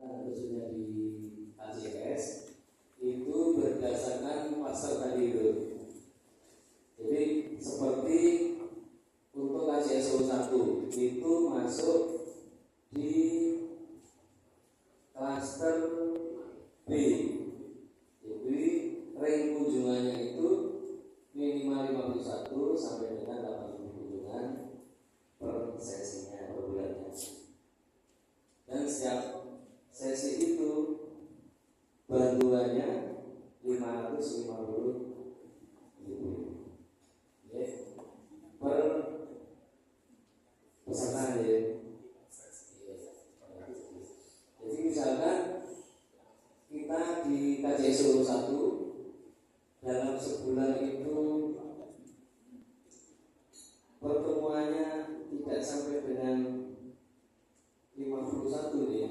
khususnya di KCS itu berdasarkan pasar tadi itu. Jadi seperti untuk KCS 1 itu masuk di klaster B. Jadi range kunjungannya itu minimal 51 sampai dengan 80 kunjungan per sesinya, per bulannya. Dan setiap sesi itu bantuannya 550.000 per peserta ya. Jadi misalkan kita di KJS Solo 1 dalam sebulan itu pertemuannya tidak sampai dengan 51 nih,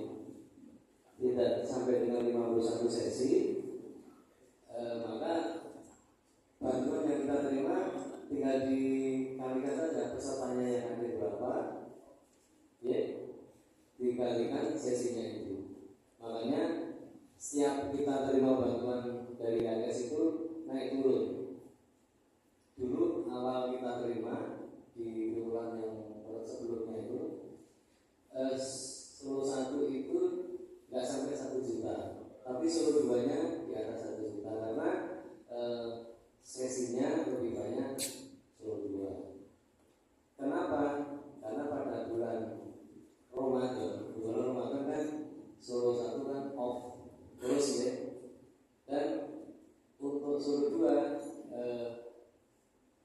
tidak sampai dengan 51 sesi, maka bantuan yang kita terima tinggal dikalikan saja pesertanya yang ada berapa, ya, dikalikan sesinya itu. Makanya setiap kita terima bantuan dari KKS itu naik turun. Dulu awal kita terima di bulan yang sebelumnya itu Solo 1 itu nggak sampai 1 juta, tapi Solo 2-nya di atas 1 juta karena sesinya lebih banyak Solo 2. Kenapa? Karena pada bulan Ramadan kan Solo 1 kan off terus ya. Dan untuk Solo 2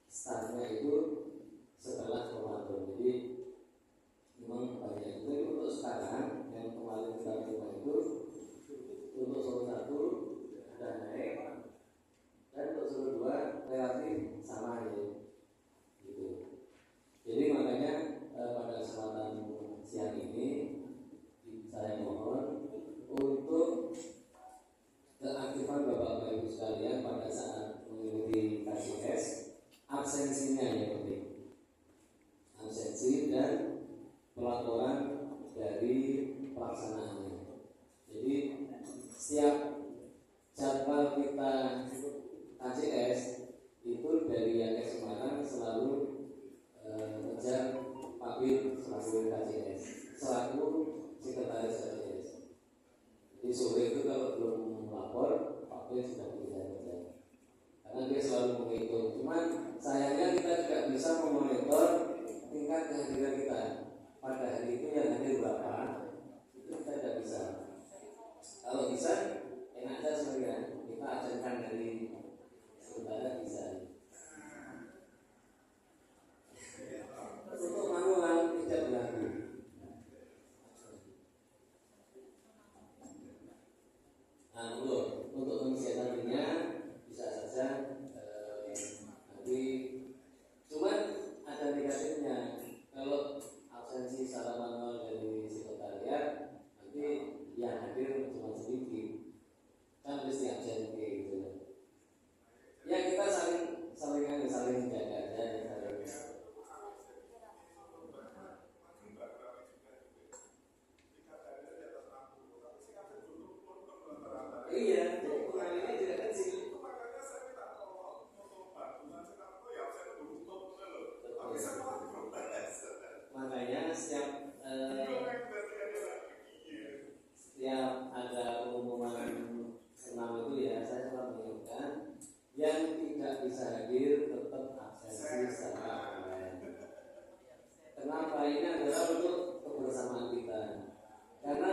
startnya itu setelah Ramadan. Jadi memang banyak itu untuk sekarang yang kemarin kita terima itu untuk Solo 1 sudah naik dan untuk Solo 2 relatif sama ya. Gitu. Jadi makanya pada kesempatan siang ini saya mohon untuk keaktifan Bapak Ibu sekalian pada saat mengikuti KCS, absensinya yang penting, absensi dan pelaporan dari pelaksanaannya. Jadi setiap jadwal kita KCS itu dari YAKS Semarang selalu mengejar Pak Bir selaku KCS, selaku sekretaris KCS. Jadi sore itu kalau belum melapor, Pak Bir sudah bekerja. Karena dia selalu menghitung. Cuman sayangnya kita tidak bisa memonitor tingkat kehadiran kita. Pada hari itu yang hadir berapa, itu kita tidak bisa. Kalau bisa, enak aja sebenarnya. Kita ajarkan dari saudara bisa. Untuk manual tidak berlaku. Nah, untuk mengisi nantinya bisa saja nanti. Cuman ada negatifnya. Kalau absensi secara manual dari sekretariat, nanti yang hadir cuma sedikit, kan mesti absen gitu. Ya kita saling jaga aja. Iya, jadi pengaruhnya tidak kecil. Makanya setiap ada pengumuman senam itu ya, saya selalu mengingatkan yang tidak bisa hadir tetap absensi secara online. Kenapa? Ini adalah untuk kebersamaan kita. Karena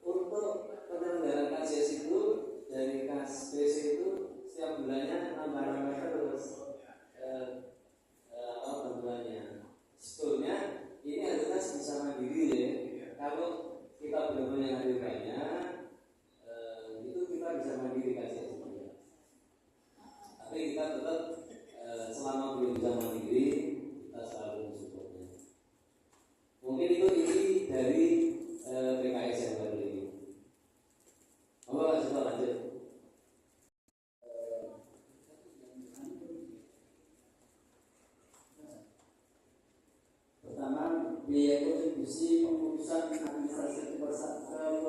untuk penyelenggaraan KCS itu dari KSPC itu setiap bulannya nambah terus bantuannya. Sebetulnya ini harusnya bisa mandiri ya. Kalau kita benar-benar hadir banyak, itu kita bisa mandiri KCS itu. Tapi kita tetap selama belum bisa mandiri, kita selalu mensupportnya. Mungkin itu isi dari PKS yang baru ini. Coba lanjut. Pertama, biaya kontribusi pemutusan administrasi kepesertaan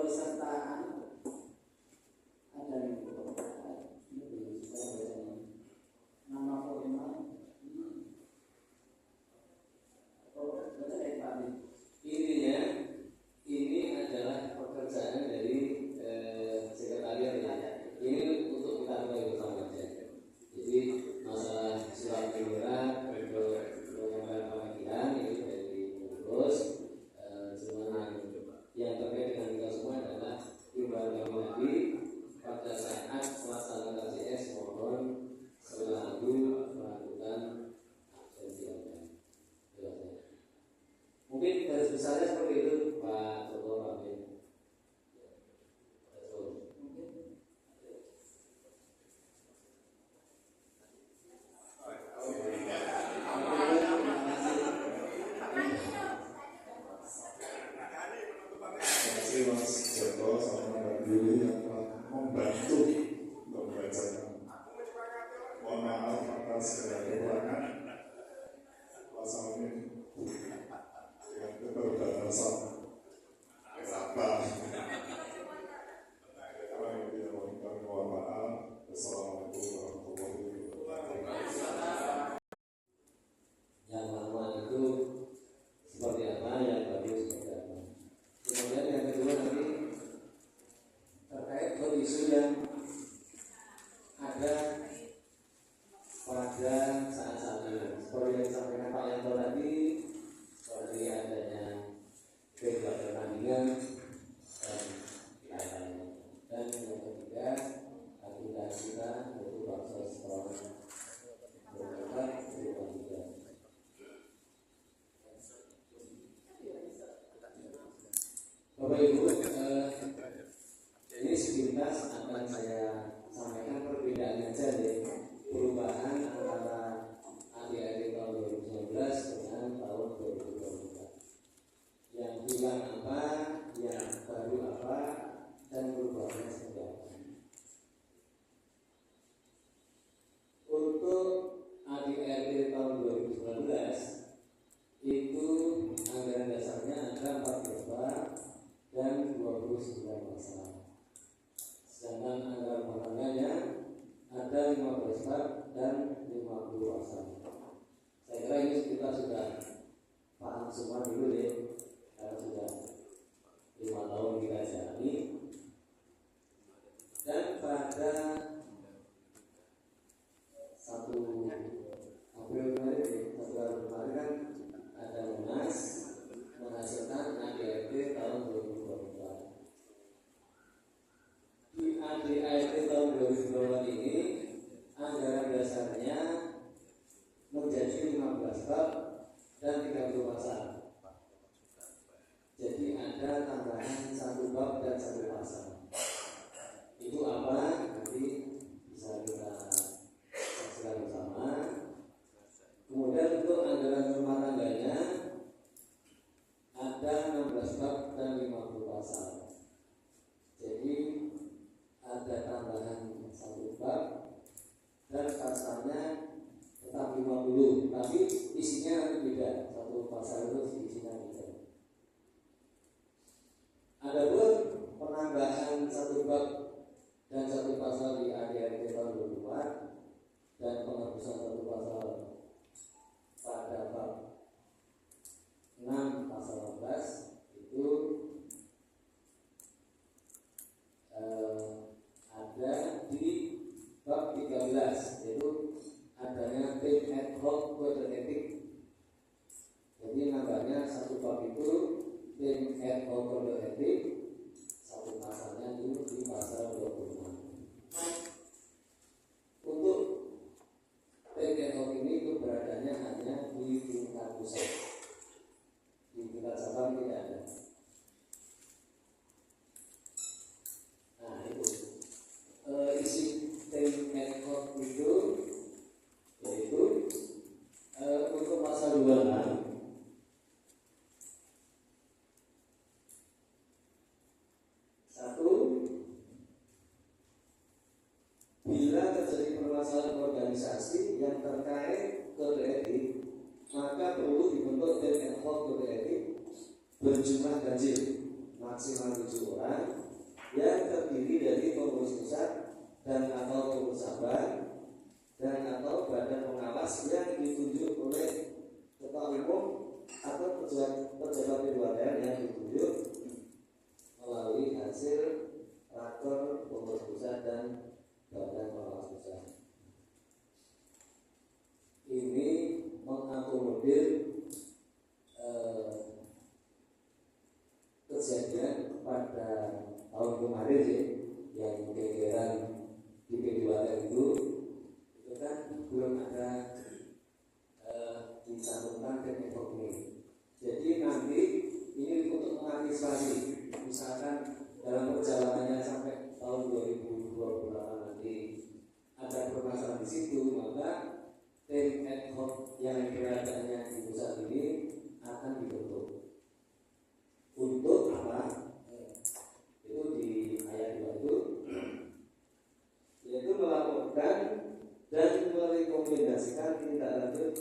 kami lagi pada saat pelaksanaan KCS mohon selalu melakukan absensi online. Mungkin garis besarnya seperti itu Pak Joko Amin. Mas Joko sama Mbak Yuli yang telah membantu untuk membacakan. Mohon maaf atas segala kekurangan. Mas Amin dengan keterbatasan apa? Kami mohon maaf. Assalamualaikum warahmatullahi wabarakatuh. Yang lama itu seperti apa, yang baru seperti apa. Kemudian yang kedua nanti terkait isu yang ada pada saat-saat ini, seperti yang disampaikan Pak Yanto tadi, seperti adanya kegiatan pertandingan dan lain-lain. Dan yang ketiga, agenda kita yaitu bangsa sekolah berdebat berkelanjutan. Bapak Ibu, ini sekilas akan saya sampaikan perbedaannya saja deh, perubahan antara adik-adik tahun 2019 dengan tahun 2024. Yang hilang apa, yang baru apa, dan perubahannya seperti apa. Untuk adik-adik tahun 2019 itu anggaran dasarnya ada 14 bab dan 29 pasal. Sedangkan anggaran pertangganya ada 15 bab dan 50 pasal. Saya kira ini kita sudah paham semua dulu ya, karena sudah 5 tahun kita jalani. Dan pada 1 April kemarin kan ada Munas menghasilkan ADART tahun 2024. Di ADART tahun 2024 ini anggaran dasarnya menjadi 15 bab dan 30 pasal. Jadi ada tambahan 1 bab dan 1 pasal. Itu apa? Nanti bisa kita saksikan bersama. Kemudian untuk anggaran rumah tangganya ada 16 bab dan 50 pasal. Jadi ada tambahan 1 bab dan pasalnya tetap 50, tapi isinya beda. 1 pasal itu isinya beda. Adapun penambahan 1 bab dan 1 pasal di ADART tahun 2024 dan penghapusan 1 pasal pada bab 6 pasal 14 itu ada di bab 13, yaitu adanya tim ad hoc kode etik. Jadi nambahnya 1 bab itu tim ad hoc kode etik, 1 pasalnya itu di pasal 26. Untuk tim ad hoc ini itu beradanya hanya di tingkat pusat, di tingkat cabang tidak ada. Nah itu isi tim ad hoc itu yaitu untuk pasal 26 bila terjadi permasalahan organisasi yang terkait kode etik, maka perlu dibentuk tim ad hoc kode etik berjumlah ganjil maksimal 7 orang yang terdiri dari pengurus pusat dan atau pengurus cabang dan atau badan pengawas yang ditunjuk oleh ketua umum atau pejabat BUMN yang ditunjuk melalui hasil rakor pengurus pusat dan badan pengawas pusat. Ini mengakomodir kejadian pada tahun kemarin sih yang kegiatan di P2T itu kan belum ada dicantumkan ke ekonomi. Jadi nanti ini untuk mengantisipasi, misalkan dalam perjalanannya sampai tahun 2028 nanti ada permasalahan di situ, maka tim ad hoc yang keberadaannya di pusat ini akan dibentuk. Untuk apa? Itu di ayat 2 itu, yaitu melaporkan dan merekomendasikan tindak lanjut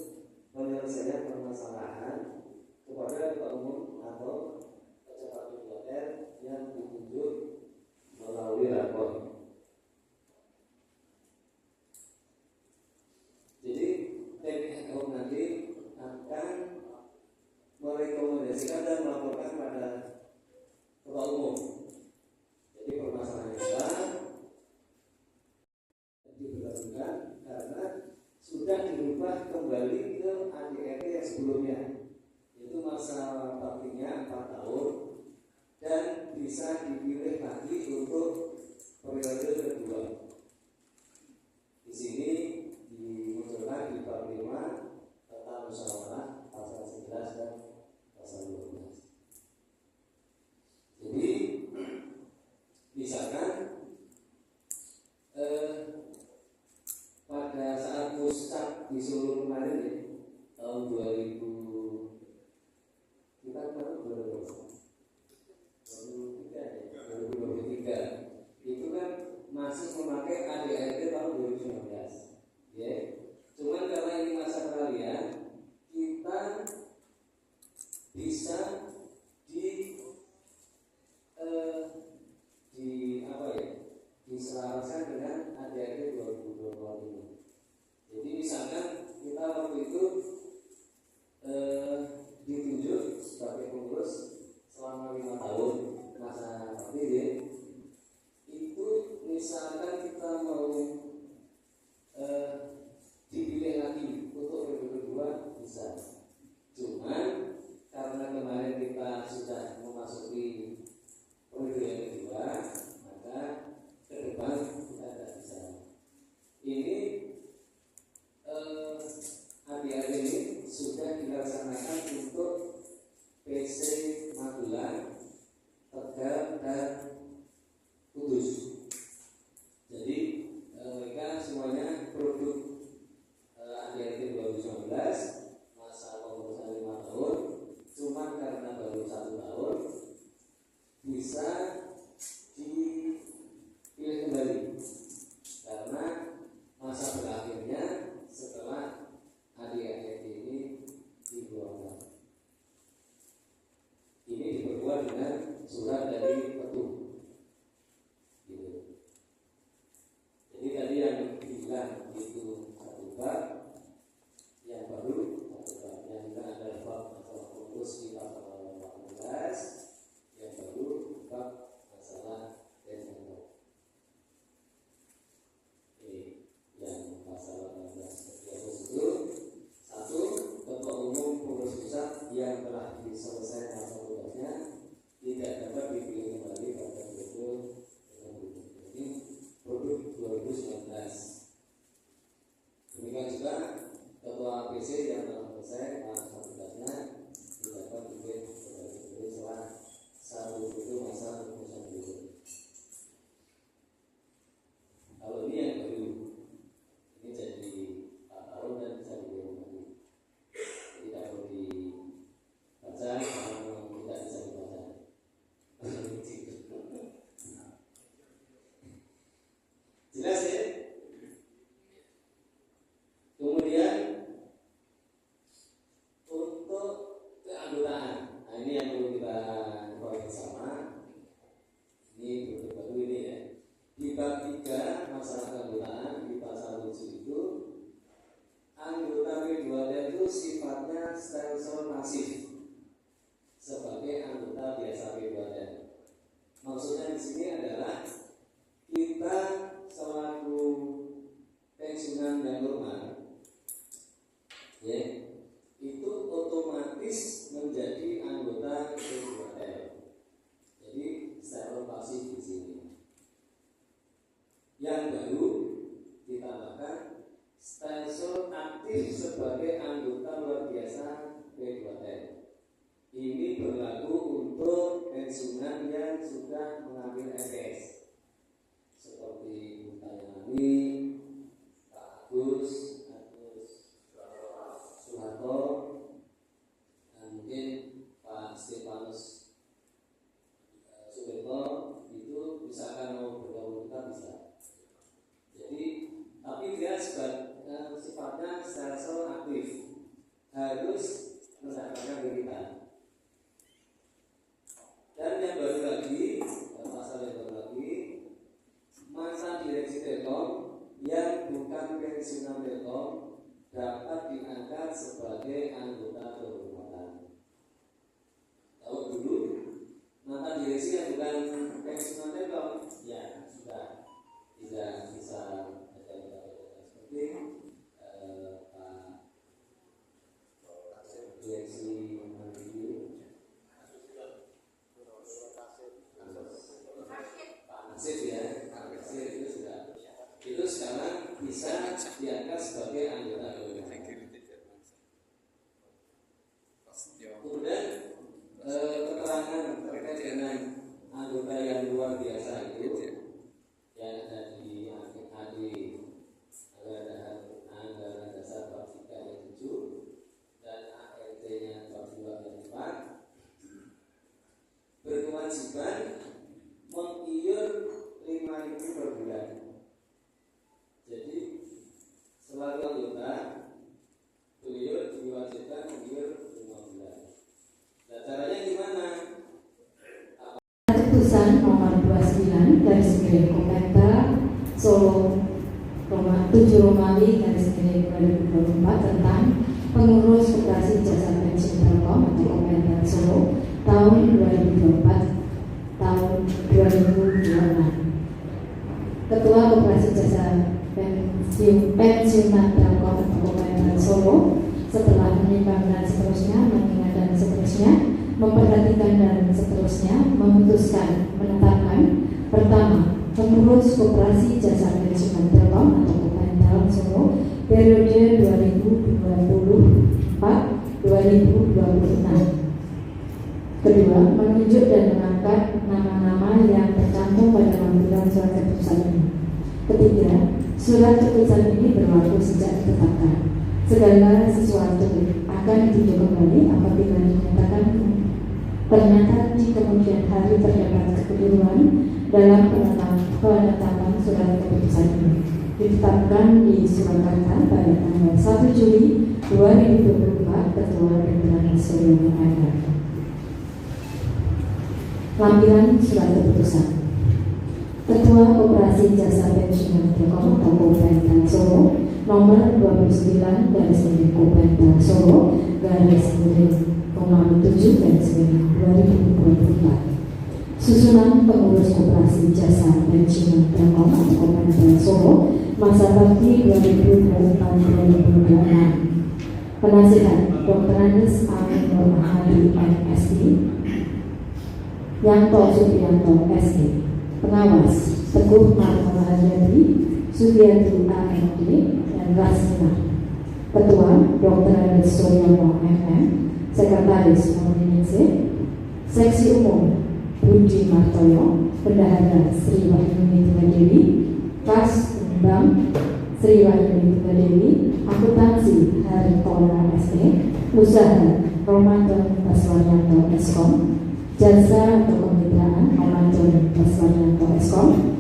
penyelesaian permasalahan kepada ketua umum atau pejabat P2R yang ditunjuk melalui rapor. Jadi TNI nanti akan merekomendasikan dan melaporkan pada ketua umum. Jadi permasalahan kita diberlakukan karena sudah dirubah kembali ke ADRT yang sebelumnya, itu masa baktinya 4 tahun dan bisa dipilih lagi untuk periode kedua. Di sini dimunculkan di bab 5 tata musyawarah pasal 11 dan pasal 12. Jadi misalkan pada saat muscap di Solo kemarin ya, tahun 2000 kita kemarin 2023 itu kan masih memakai ADRT tahun 2019 ya. Cuman karena ini masa peralihan, kita bisa diselaraskan dengan ADRT 2020 ini. Jadi misalkan kita waktu itu ditunjuk sebagai pengurus selama 5 tahun masa bakti, itu misalkan kita mau dipilih lagi untuk periode kedua bisa. Cuman karena kemarin kita sudah memasuki periode yang kedua, maka ke depan kita tidak bisa. Ini ADRT ini sudah dilaksanakan untuk PC Magelang, Tegal, dan Kudus. Jadi mereka semuanya produk ADRT 2019, masa pengurusan 5 tahun, cuma karena baru 1 tahun bisa dipilih kembali karena masa berakhirnya setelah ADRT ini dibuangkan. Ini diperkuat dengan surat dari Ketum. Gitu. Jadi tadi yang bilang itu satu bab, yang baru satu bab, yang juga ada bab masalah fokus di pasal 18, yang baru bab masalah desktop. Yang pasal 18 itu satu, ketua umum pengurus pusat yang telah diselesaikan masa tugasnya tidak dapat dipilih kembali pada periode ini produk 2019. Demikian juga ketua PC yang telah selesai masa tugasnya tidak dapat dipilih kembali setelah 1 periode masa tugasnya berikut. Kalau ini yang baru, ini jadi 4 tahun dan bisa dipilih kembali. Tidak perlu dibaca, tidak bisa dibaca. Jelas ya? Kemudian untuk keanggotaan, nah ini yang perlu kita ketahui bersama. Ini baru ini ya. Di bab 3 masalah keanggotaan di pasal 7 itu, anggota P2T itu sifatnya stelsel pasif sebagai anggota biasa P2T. Maksudnya di sini adalah kita selaku pensiunan dan normal, ya, itu otomatis menjadi anggota P2T. Jadi stelsel pasif di sini. untuk pensiunan yang sudah mengambil SKS seperti Butayani, Pak Agus Soeharto, dan mungkin Pak Stefanus Suwito, itu misalkan mau bergabung kita bisa. Jadi tapi dia sifatnya secara aktif, harus mendapatkan berita. Dan yang baru lagi, pasal yang baru lagi, mantan direksi Telkom yang bukan pensiunan Telkom dapat diangkat sebagai anggota kehormatan. Tahu dulu, mantan direksi yang bukan pensiunan Telkom, ya sudah tidak bisa ada seperti Pak direksi Mandiri, Pak Nasib ya, itu sekarang bisa diangkat sebagai anggota kehormatan. Kemudian keterangan terkait dengan anggota yang luar biasa itu yang ada di AD anggaran dasar bab 3 ayat 7 dan ART-nya bab 2 ayat 4 berkewajiban mengiur 5.000 per bulan. Jadi selalu anggota beliau diwajibkan mengiur 5 bulan. Nah, caranya gimana? Keputusan nomor 29 garis miring Komentar Solo 7 Romawi garis miring 2024 tentang pengurus koperasi jasa pensiun Telkom atau Komentar Solo tahun 2024 tahun 2026. Ketua Koperasi Jasa Pensiunan Telkom atau Komentar Solo setelah menimbang dan seterusnya, mengingat dan seterusnya, memperhatikan dan seterusnya, memutuskan menetapkan pertama, pengurus koperasi jasa pensiunan Telkom atau Komentar Solo periode 2024-2026. Kedua, menunjuk dan mengangkat nama-nama yang tercantum pada lampiran surat keputusan ini. Ketiga, surat keputusan ini berlaku sejak ditetapkan. Segala sesuatu akan ditinjau kembali apabila dinyatakan ternyata di kemudian hari terdapat kekeliruan dalam penetapan surat keputusan ini. Ditetapkan di Surakarta pada tanggal 1 Juli 2024, Ketua Dr. Suryono M.H. Lampiran surat keputusan. Ketua Koperasi Jasa Pensiunan Telkom atau Komentar Solo nomor 29 garis miring Komentar Solo garis miring 7 garis miring 2024. Susunan pengurus koperasi jasa pensiunan Telkom atau Komentar Solo masa bakti 2024-2026. Penasihat Dr. Andes Amin Nur Ahadi MSI, Yanto Supriyanto SE. Pengawas Teguh Martono Haryadi, Sudiati AMD, dan Rasmina. Ketua Dr. Andes Suryono MM, Sekretaris Nominasi, Seksi Umum Budi Martoyo, Bendahara Sri Wahyuni Dewi, Kas Bank Sri Wahyuni Dewi, Akuntansi Haritono SE, Usaha Ramadan Baswaryanto Eskom, Jasa atau Kemitraan Ramadan Baswaryanto Eskom,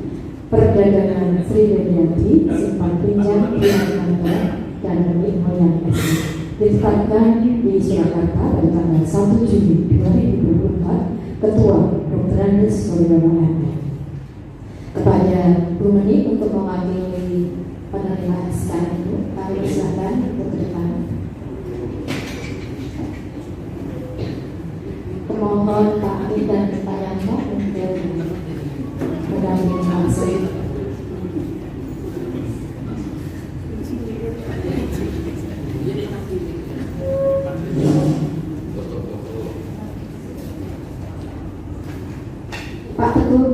Perdagangan Sri Widianti, Simpan Pinjam Prihanto dan Milik Moyan SE. Ditetapkan di Surakarta pada tanggal 1 Juli 2024, Ketua Dr. Andes Suryono M.H. Kepada Bu Meni untuk mewakili penerima SK itu, kami silakan untuk ke depan. Pemohon Pak Amin dan Pak Yanto untuk mendampingi langsung. Pak Teguh.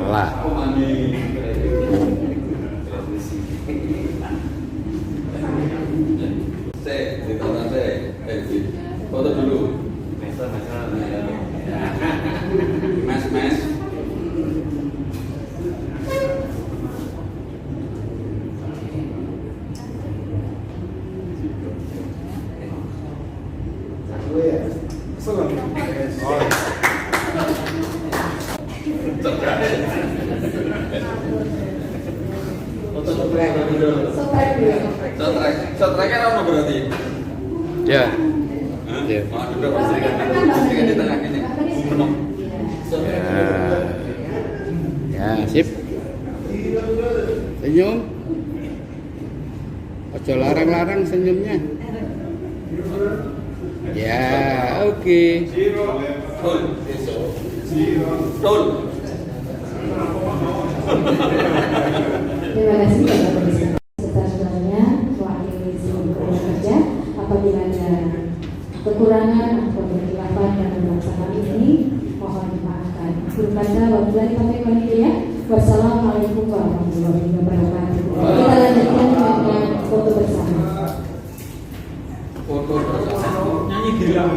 Kalah. Foto dulu. Mas. Sotrek apa berarti? Ya. Hah? Ya. Oh, duduk pasti kan di tengah ini. Penuh. Ya, sip. Senyum. Ojo larang-larang senyumnya. Ya, oke. Tul. Tul. Terima kasih Bapak Presiden. Serta sebenarnya mewakili seluruh kerja. Apabila ada kekurangan atau kekhilafan dalam pelaksanaan ini, mohon dimaafkan. Akhir kata, wabillahi taufiq wal hidayah. Wassalamualaikum warahmatullahi wabarakatuh. Kita lanjutkan dengan foto bersama. Foto bersama. Nyanyi gelang